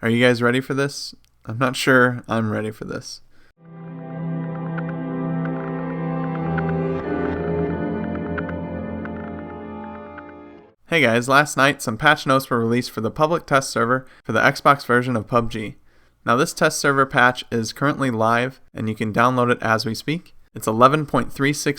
Are you guys ready for this? I'm not sure I'm ready for this. Hey guys, last night some patch notes were released for the public test server for the Xbox version of PUBG. Now this test server patch is currently live and you can download it as we speak. It's 11.36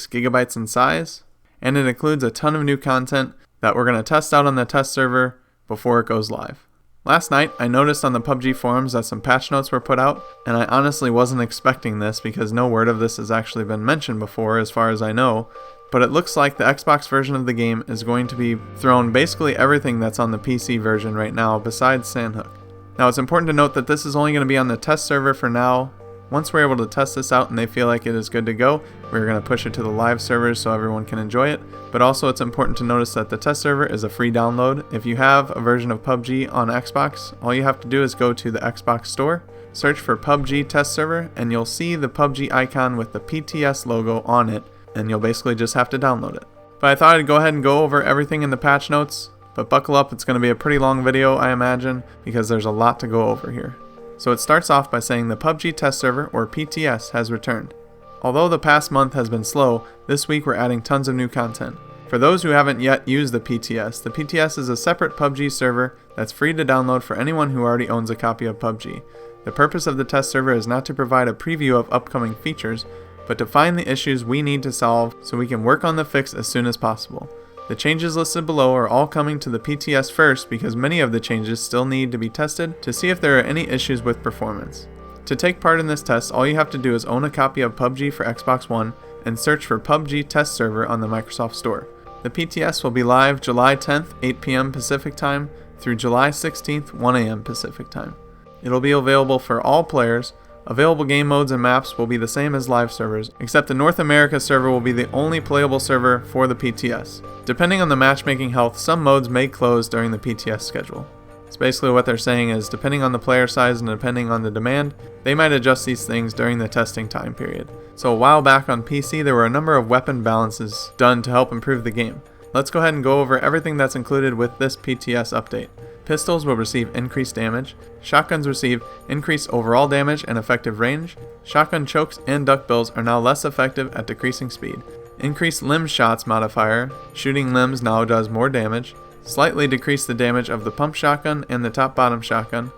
gigabytes in size and it includes a ton of new content that we're going to test out on the test server before it goes live. Last night I noticed on the PUBG forums that some patch notes were put out and I honestly wasn't expecting this because no word of this has actually been mentioned before as far as I know. But it looks like the Xbox version of the game is going to be thrown basically everything that's on the PC version right now besides Sandhook. Now it's important to note that this is only going to be on the test server for now. Once we're able to test this out and they feel like it is good to go, we're going to push it to the live servers so everyone can enjoy it. But also it's important to notice that the test server is a free download. If you have a version of PUBG on Xbox, all you have to do is go to the Xbox store, search for PUBG Test Server, and you'll see the PUBG icon with the PTS logo on it. And you'll basically just have to download it. But I thought I'd go ahead and go over everything in the patch notes, but buckle up, it's going to be a pretty long video I imagine, because there's a lot to go over here. So it starts off by saying the PUBG Test Server, or PTS, has returned. Although the past month has been slow, this week we're adding tons of new content. For those who haven't yet used the PTS is a separate PUBG server that's free to download for anyone who already owns a copy of PUBG. The purpose of the test server is not to provide a preview of upcoming features, but to find the issues we need to solve so we can work on the fix as soon as possible. The changes listed below are all coming to the PTS first because many of the changes still need to be tested to see if there are any issues with performance. To take part in this test, all you have to do is own a copy of PUBG for Xbox One and search for PUBG Test Server on the Microsoft Store. The PTS will be live July 10th, 8 p.m. Pacific Time through July 16th, 1 a.m. Pacific Time. It'll be available for all players. Available game modes and maps will be the same as live servers, except the North America server will be the only playable server for the PTS. Depending on the matchmaking health, some modes may close during the PTS schedule. So basically what they're saying is, depending on the player size and depending on the demand, they might adjust these things during the testing time period. So a while back on PC, there were a number of weapon balances done to help improve the game. Let's go ahead and go over everything that's included with this PTS update. Pistols will receive increased damage, shotguns receive increased overall damage and effective range, shotgun chokes and duckbills are now less effective at decreasing speed. Increased limb shots modifier, shooting limbs now does more damage, slightly decrease the damage of the pump shotgun and the top-bottom shotgun,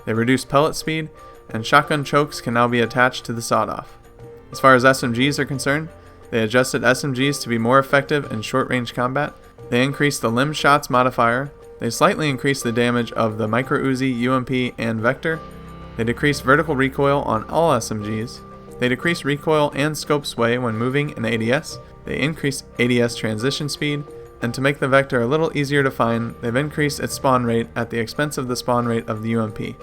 they reduce pellet speed, and shotgun chokes can now be attached to the sawed-off. As far as SMGs are concerned, they adjusted SMGs to be more effective in short-range combat, they increased the limb shots modifier, they slightly increased the damage of the Micro Uzi, UMP, and Vector. They decreased vertical recoil on all SMGs. They decreased recoil and scope sway when moving in ADS. They increased ADS transition speed. And to make the Vector a little easier to find, they've increased its spawn rate at the expense of the spawn rate of the UMP.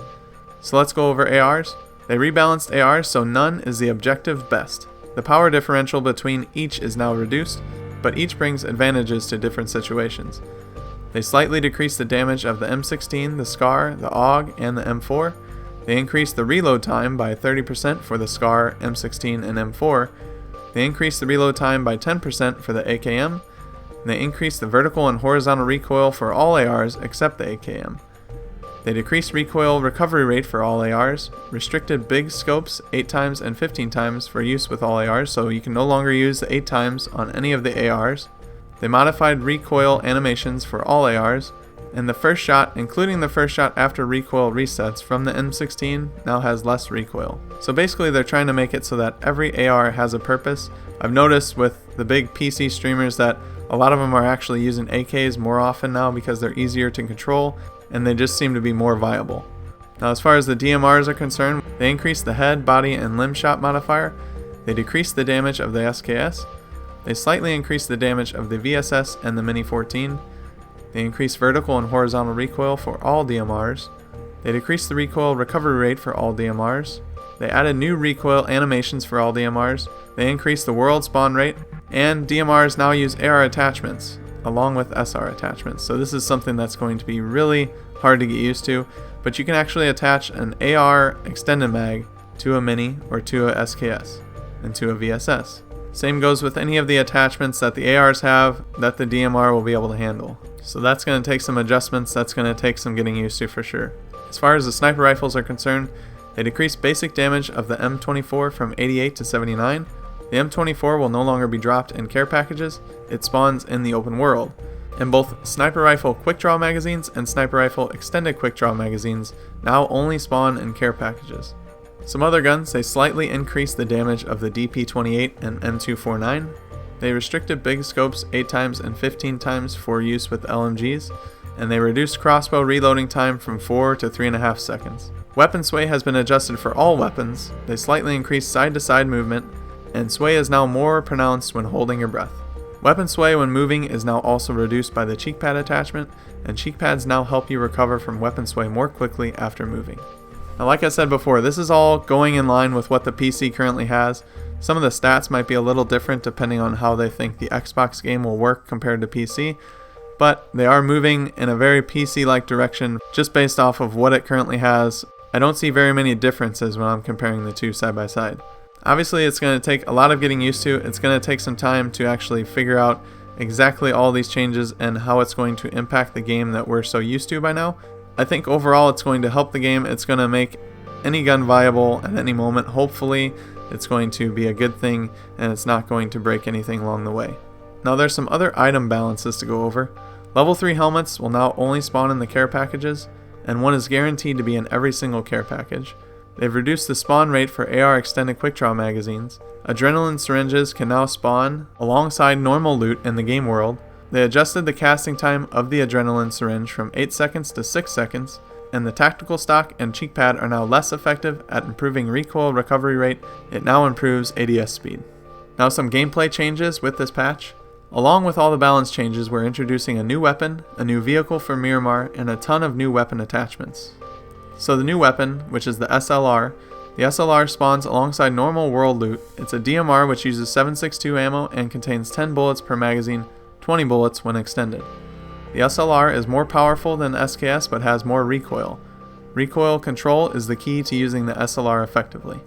So let's go over ARs. They rebalanced ARs so none is the objective best. The power differential between each is now reduced, but each brings advantages to different situations. They slightly decreased the damage of the M16, the SCAR, the AUG, and the M4. They increased the reload time by 30% for the SCAR, M16, and M4. They increased the reload time by 10% for the AKM. They increased the vertical and horizontal recoil for all ARs except the AKM. They decreased recoil recovery rate for all ARs, restricted big scopes 8 times and 15 times for use with all ARs, so you can no longer use the 8 times on any of the ARs. They modified recoil animations for all ARs, and the first shot, including the first shot after recoil resets from the M16, now has less recoil. So basically they're trying to make it so that every AR has a purpose. I've noticed with the big PC streamers that a lot of them are actually using AKs more often now because they're easier to control, and they just seem to be more viable. Now as far as the DMRs are concerned, they increased the head, body, and limb shot modifier. They decreased the damage of the SKS. They slightly increased the damage of the VSS and the Mini 14. They increased vertical and horizontal recoil for all DMRs. They decreased the recoil recovery rate for all DMRs. They added new recoil animations for all DMRs. They increased the world spawn rate. And DMRs now use AR attachments along with SR attachments. So this is something that's going to be really hard to get used to. But you can actually attach an AR extended mag to a Mini or to a SKS and to a VSS. Same goes with any of the attachments that the ARs have that the DMR will be able to handle. So that's going to take some adjustments, that's going to take some getting used to for sure. As far as the sniper rifles are concerned, they decrease basic damage of the M24 from 88 to 79. The M24 will no longer be dropped in care packages, it spawns in the open world. And both sniper rifle quick draw magazines and sniper rifle extended quick draw magazines now only spawn in care packages. Some other guns, they slightly increase the damage of the DP28 and M249. They restricted big scopes 8 times and 15 times for use with LMGs, and they reduced crossbow reloading time from 4 to 3.5 seconds. Weapon sway has been adjusted for all weapons, they slightly increase side to side movement, and sway is now more pronounced when holding your breath. Weapon sway when moving is now also reduced by the cheek pad attachment, and cheek pads now help you recover from weapon sway more quickly after moving. Now, like I said before, this is all going in line with what the PC currently has. Some of the stats might be a little different depending on how they think the Xbox game will work compared to PC, but they are moving in a very PC-like direction just based off of what it currently has. I don't see very many differences when I'm comparing the two side by side. Obviously, it's going to take a lot of getting used to. It's going to take some time to actually figure out exactly all these changes and how it's going to impact the game that we're so used to by now. I think overall it's going to help the game. It's going to make any gun viable at any moment. Hopefully, it's going to be a good thing and it's not going to break anything along the way. Now there's some other item balances to go over. Level 3 helmets will now only spawn in the care packages, and one is guaranteed to be in every single care package. They've reduced the spawn rate for AR extended quick draw magazines. Adrenaline syringes can now spawn alongside normal loot in the game world. They adjusted the casting time of the adrenaline syringe from 8 seconds to 6 seconds, and the tactical stock and cheek pad are now less effective at improving recoil recovery rate. It now improves ADS speed. Now some gameplay changes with this patch. Along with all the balance changes, we're introducing a new weapon, a new vehicle for Miramar, and a ton of new weapon attachments. So the new weapon, which is the SLR spawns alongside normal world loot. It's a DMR which uses 7.62 ammo and contains 10 bullets per magazine, 20 bullets when extended. The SLR is more powerful than SKS but has more recoil. Recoil control is the key to using the SLR effectively.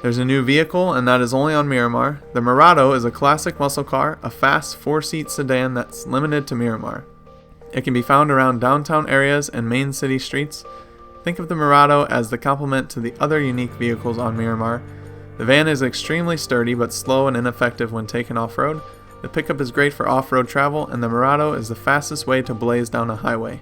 There's a new vehicle, and that is only on Miramar. The Murado is a classic muscle car, a fast 4-seat sedan that's limited to Miramar. It can be found around downtown areas and main city streets. Think of the Murado as the complement to the other unique vehicles on Miramar. The van is extremely sturdy but slow and ineffective when taken off-road. The pickup is great for off-road travel, and the Murado is the fastest way to blaze down a highway.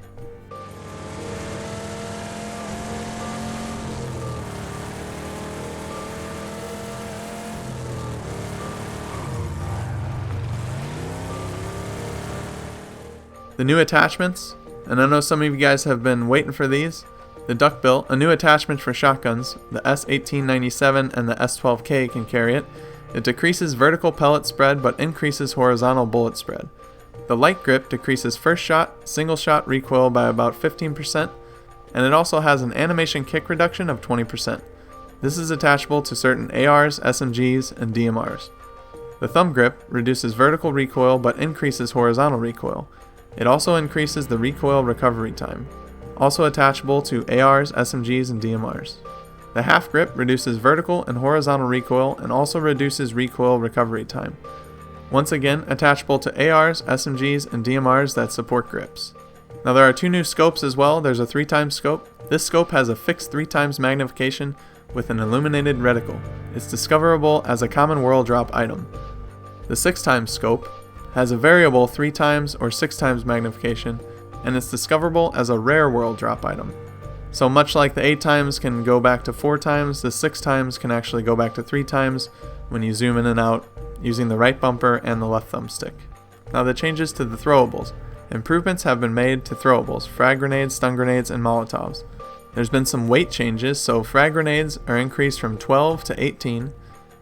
The new attachments, and I know some of you guys have been waiting for these. The duckbill, a new attachment for shotguns. The S1897 and the S12K can carry it. It decreases vertical pellet spread but increases horizontal bullet spread. The light grip decreases first shot, single shot recoil by about 15%, and it also has an animation kick reduction of 20%. This is attachable to certain ARs, SMGs, and DMRs. The thumb grip reduces vertical recoil but increases horizontal recoil. It also increases the recoil recovery time. Also attachable to ARs, SMGs, and DMRs. The half grip reduces vertical and horizontal recoil and also reduces recoil recovery time. Once again, attachable to ARs, SMGs, and DMRs that support grips. Now there are 2 new scopes as well. There's a 3x scope. This scope has a fixed 3x magnification with an illuminated reticle. It's discoverable as a common world drop item. The 6x scope has a variable 3x or 6x magnification, and it's discoverable as a rare world drop item. So much like the 8x can go back to 4x, the 6x can actually go back to 3x when you zoom in and out using the right bumper and the left thumbstick. Now the changes to the throwables. Improvements have been made to throwables, frag grenades, stun grenades, and molotovs. There's been some weight changes, so frag grenades are increased from 12 to 18,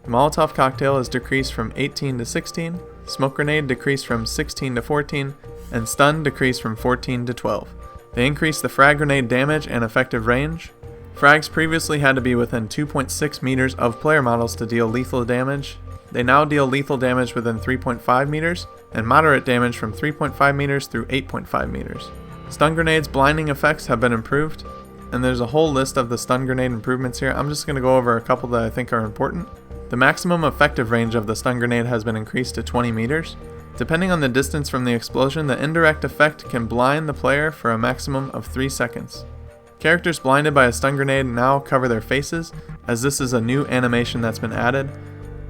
the Molotov cocktail is decreased from 18 to 16, smoke grenade decreased from 16 to 14, and stun decreased from 14 to 12. They increased the frag grenade damage and effective range. Frags previously had to be within 2.6 meters of player models to deal lethal damage. They now deal lethal damage within 3.5 meters, and moderate damage from 3.5 meters through 8.5 meters. Stun grenades' blinding effects have been improved, and there's a whole list of the stun grenade improvements here. I'm just going to go over a couple that I think are important. The maximum effective range of the stun grenade has been increased to 20 meters. Depending on the distance from the explosion, the indirect effect can blind the player for a maximum of 3 seconds. Characters blinded by a stun grenade now cover their faces, as this is a new animation that's been added,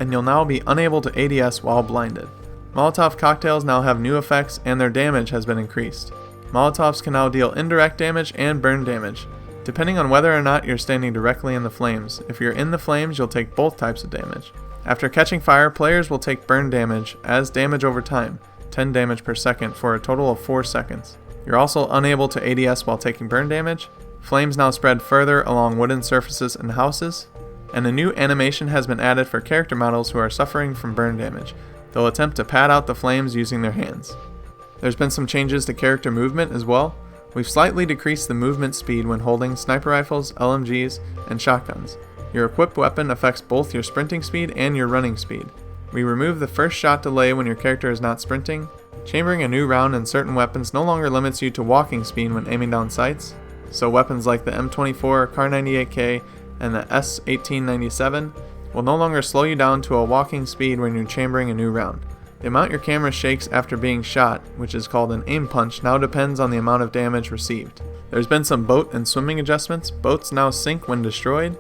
and you'll now be unable to ADS while blinded. Molotov cocktails now have new effects and their damage has been increased. Molotovs can now deal indirect damage and burn damage, depending on whether or not you're standing directly in the flames. If you're in the flames, you'll take both types of damage. After catching fire, players will take burn damage as damage over time, 10 damage per second for a total of 4 seconds. You're also unable to ADS while taking burn damage. Flames now spread further along wooden surfaces and houses, and a new animation has been added for character models who are suffering from burn damage. They'll attempt to pad out the flames using their hands. There's been some changes to character movement as well. We've slightly decreased the movement speed when holding sniper rifles, LMGs, and shotguns. Your equipped weapon affects both your sprinting speed and your running speed. We remove the first shot delay when your character is not sprinting. Chambering a new round in certain weapons no longer limits you to walking speed when aiming down sights, so weapons like the M24, Kar98K, and the S1897 will no longer slow you down to a walking speed when you're chambering a new round. The amount your camera shakes after being shot, which is called an aim punch, now depends on the amount of damage received. There's been some boat and swimming adjustments. Boats now sink when destroyed.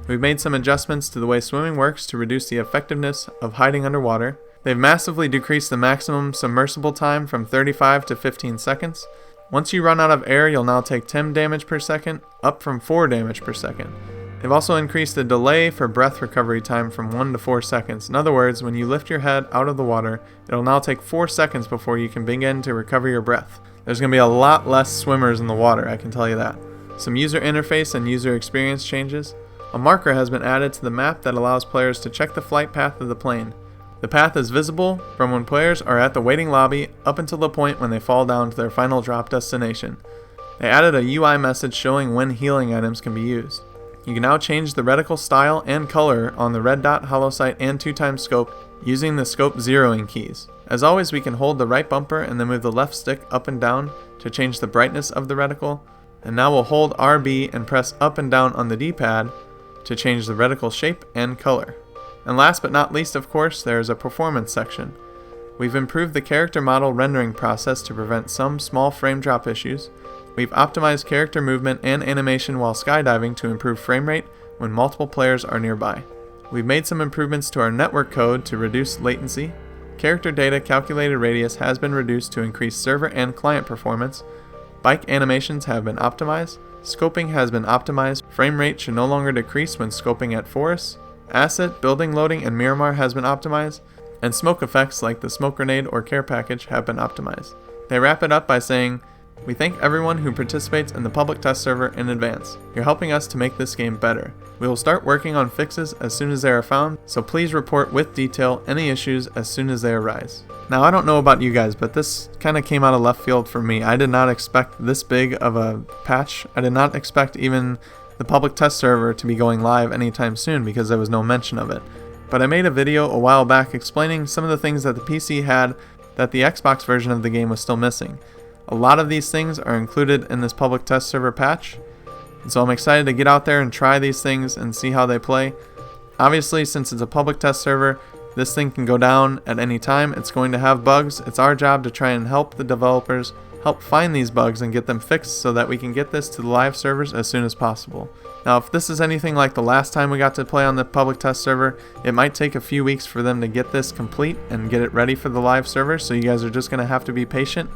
We've made some adjustments to the way swimming works to reduce the effectiveness of hiding underwater. They've massively decreased the maximum submersible time from 35 to 15 seconds. Once you run out of air, you'll now take 10 damage per second, up from 4 damage per second. They've also increased the delay for breath recovery time from 1 to 4 seconds. In other words, when you lift your head out of the water, it'll now take 4 seconds before you can begin to recover your breath. There's going to be a lot less swimmers in the water, I can tell you that. Some user interface and user experience changes. A marker has been added to the map that allows players to check the flight path of the plane. The path is visible from when players are at the waiting lobby up until the point when they fall down to their final drop destination. They added a UI message showing when healing items can be used. You can now change the reticle style and color on the red dot, hollow sight, and 2x scope using the scope zeroing keys. As always, we can hold the right bumper and then move the left stick up and down to change the brightness of the reticle. And now we'll hold RB and press up and down on the D-pad to change the reticle shape and color. And last but not least, of course, there is a performance section. We've improved the character model rendering process to prevent some small frame drop issues. We've optimized character movement and animation while skydiving to improve frame rate when multiple players are nearby. We've made some improvements to our network code to reduce latency. Character data calculated radius has been reduced to increase server and client performance. Bike animations have been optimized. Scoping has been optimized. Frame rate should no longer decrease when scoping at forests. Asset, building loading, and Miramar has been optimized, and smoke effects like the smoke grenade or care package have been optimized. They wrap it up by saying, "We thank everyone who participates in the public test server in advance. You're helping us to make this game better. We will start working on fixes as soon as they are found, so please report with detail any issues as soon as they arise." Now, I don't know about you guys, but this kind of came out of left field for me. I did not expect this big of a patch. I did not expect even the public test server to be going live anytime soon because there was no mention of it. But I made a video a while back explaining some of the things that the PC had that the Xbox version of the game was still missing. A lot of these things are included in this public test server patch, and so I'm excited to get out there and try these things and see how they play. Obviously, since it's a public test server, this thing can go down at any time. It's going to have bugs. It's our job to try and help the developers help find these bugs and get them fixed so that we can get this to the live servers as soon as possible. Now, if this is anything like the last time we got to play on the public test server, it might take a few weeks for them to get this complete and get it ready for the live server, so you guys are just going to have to be patient.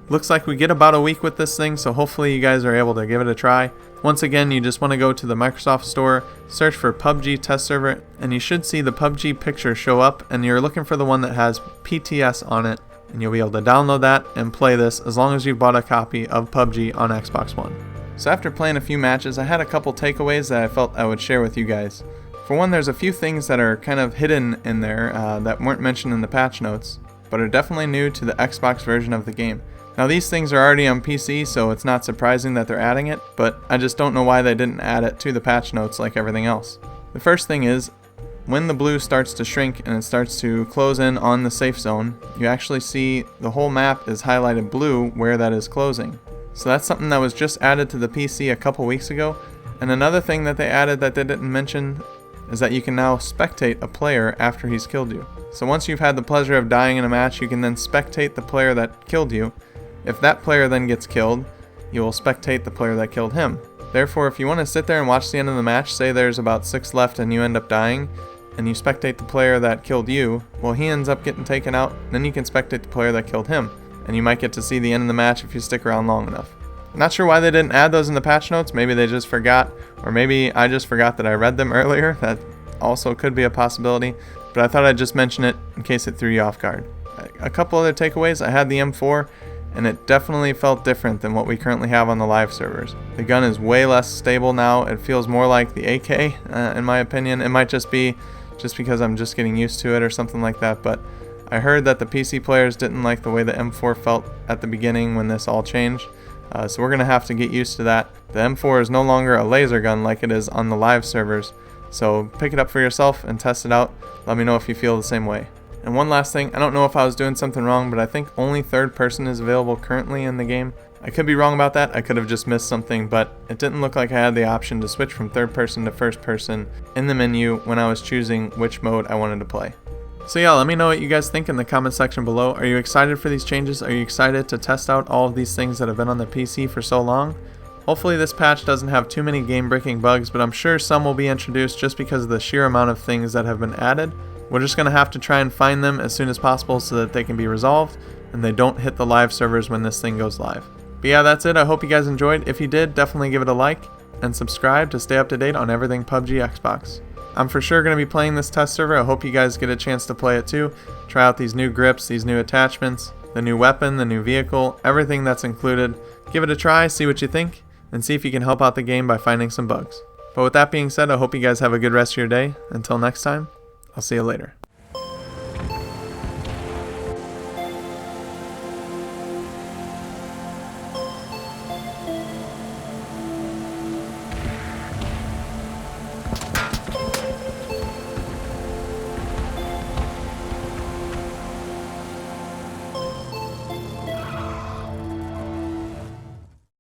Looks like we get about a week with this thing, so hopefully you guys are able to give it a try. Once again, you just want to go to the Microsoft Store, search for PUBG Test Server, and you should see the PUBG picture show up, and you're looking for the one that has PTS on it, and you'll be able to download that and play this as long as you've bought a copy of PUBG on Xbox One. So after playing a few matches, I had a couple takeaways that I felt I would share with you guys. For one, there's a few things that are kind of hidden in there that weren't mentioned in the patch notes, but are definitely new to the Xbox version of the game. Now, these things are already on PC, so it's not surprising that they're adding it, but I just don't know why they didn't add it to the patch notes like everything else. The first thing is, when the blue starts to shrink and it starts to close in on the safe zone, you actually see the whole map is highlighted blue where that is closing. So that's something that was just added to the PC a couple weeks ago. And another thing that they added that they didn't mention is that you can now spectate a player after he's killed you. So once you've had the pleasure of dying in a match, you can then spectate the player that killed you. If that player then gets killed, you will spectate the player that killed him. Therefore, if you want to sit there and watch the end of the match, say there's about 6 left and you end up dying, and you spectate the player that killed you, well, he ends up getting taken out, then you can spectate the player that killed him, and you might get to see the end of the match if you stick around long enough. Not sure why they didn't add those in the patch notes. Maybe they just forgot, or maybe I just forgot that I read them earlier. That also could be a possibility, but I thought I'd just mention it in case it threw you off guard. A couple other takeaways: I had the M4, and it definitely felt different than what we currently have on the live servers. The gun is way less stable now. It feels more like the AK, in my opinion. It might just be because I'm just getting used to it or something like that, but I heard that the PC players didn't like the way the M4 felt at the beginning when this all changed, so we're going to have to get used to that. The M4 is no longer a laser gun like it is on the live servers, so pick it up for yourself and test it out. Let me know if you feel the same way. And one last thing, I don't know if I was doing something wrong, but I think only third person is available currently in the game. I could be wrong about that, I could have just missed something, but it didn't look like I had the option to switch from third person to first person in the menu when I was choosing which mode I wanted to play. So yeah, let me know what you guys think in the comment section below. Are you excited for these changes? Are you excited to test out all of these things that have been on the PC for so long? Hopefully this patch doesn't have too many game-breaking bugs, but I'm sure some will be introduced just because of the sheer amount of things that have been added. We're just going to have to try and find them as soon as possible so that they can be resolved and they don't hit the live servers when this thing goes live. But yeah, that's it. I hope you guys enjoyed. If you did, definitely give it a like and subscribe to stay up to date on everything PUBG Xbox. I'm for sure going to be playing this test server. I hope you guys get a chance to play it too. Try out these new grips, these new attachments, the new weapon, the new vehicle, everything that's included. Give it a try, see what you think, and see if you can help out the game by finding some bugs. But with that being said, I hope you guys have a good rest of your day. Until next time, I'll see you later.